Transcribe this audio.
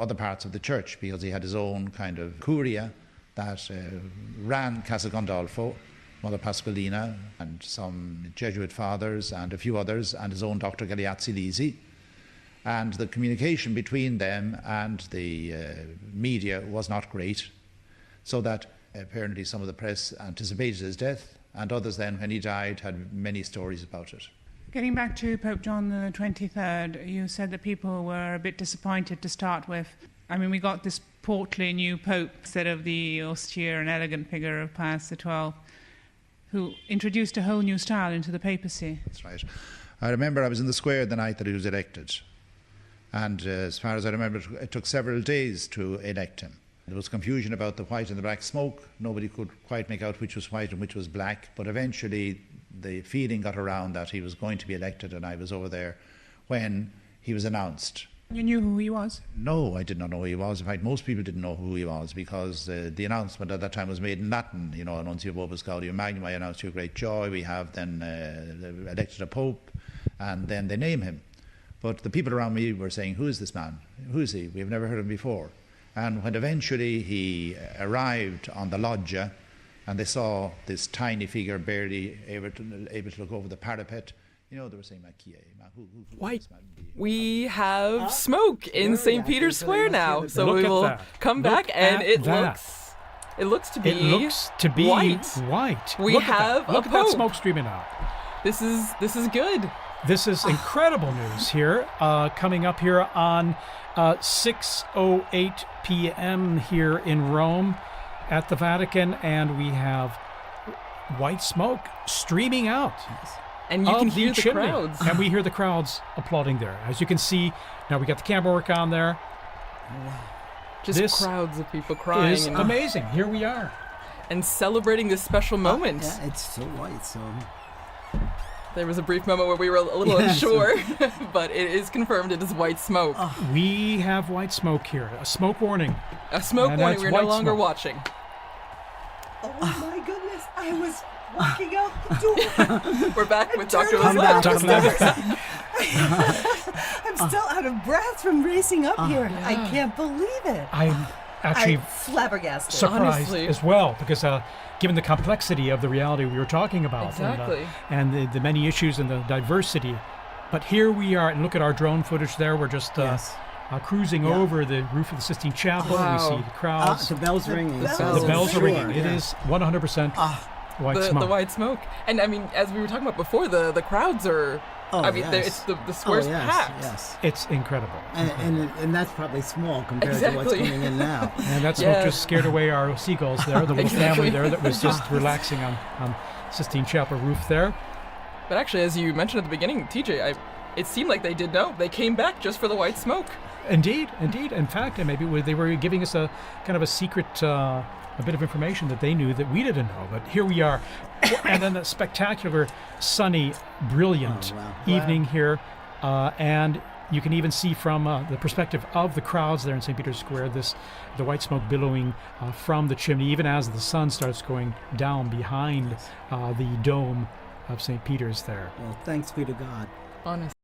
other parts of the church, because he had his own kind of curia that ran Castle Gandolfo, Mother Pasqualina, and some Jesuit fathers and a few others, and his own Dr. Galeazzi Lisi. And the communication between them and the media was not great, so that apparently some of the press anticipated his death, and others then, when he died, had many stories about it. Getting back to Pope John the 23rd, you said that people were a bit disappointed to start with. I mean, we got this portly new pope instead of the austere and elegant figure of Pius XII, who introduced a whole new style into the papacy. That's right. I remember I was in the square the night that he was elected. And as far as I remember, it took several days to elect him. There was confusion about the white and the black smoke. Nobody could quite make out which was white and which was black. But eventually the feeling got around that he was going to be elected, and I was over there when he was announced. You knew who he was? No, I did not know who he was. In fact, most people didn't know who he was, because the announcement at that time was made in Latin. You know, Annuncio Vobis Gaudium Magnum, I announce your great joy. We have then elected a pope, and then they name him. But the people around me were saying, who is this man? Who is he? We have never heard of him before. And when eventually he arrived on the loggia, and they saw this tiny figure barely able to look over the parapet, you know, they were saying, Why? We have smoke in St. Peter's Square now, so we will come back, and it looks to be white. We have a Look at that smoke streaming out. This is good. This is incredible news here, coming up here on 6:08 p.m. here in Rome at the Vatican, and we have white smoke streaming out. Yes. And you can hear the crowds. And we hear the crowds applauding there. As you can see, now we got the camera work on there. Just crowds of people crying. It's amazing. Here we are. And celebrating this special moment. Yeah, it's so white, so... There was a brief moment where we were a little unsure, but it is confirmed it is white smoke. We have white smoke here. A smoke warning. A smoke warning. We're no longer watching. Oh my goodness, I was walking out the door. We're back with Dr. Elizabeth. I'm still out of breath from racing up here. Yeah. I can't believe it. I'm actually flabbergasted. Surprised honestly. As well, because given the complexity of the reality we were talking about, exactly. and the many issues and the diversity. But here we are, and look at our drone footage there. We're just cruising over the roof of the Sistine Chapel. Wow. We see the crowds. The bells ringing. The bells are ringing. It is 100% white smoke. The white smoke. And I mean, as we were talking about before, the crowds are... it's the square's packed. Yes. It's incredible. And that's probably small compared to what's coming in now. And that smoke just scared away our seagulls there, the little family there that was just relaxing on Sistine Chapel roof there. But actually, as you mentioned at the beginning, TJ, it seemed like they did know. They came back just for the white smoke. Indeed. In fact, maybe they were giving us a kind of a secret, a bit of information that they knew that we didn't know. But here we are. And then a spectacular, sunny, brilliant evening here. And you can even see from the perspective of the crowds there in St. Peter's Square, the white smoke billowing from the chimney, even as the sun starts going down behind the dome of St. Peter's there. Well, thanks be to God. Honestly.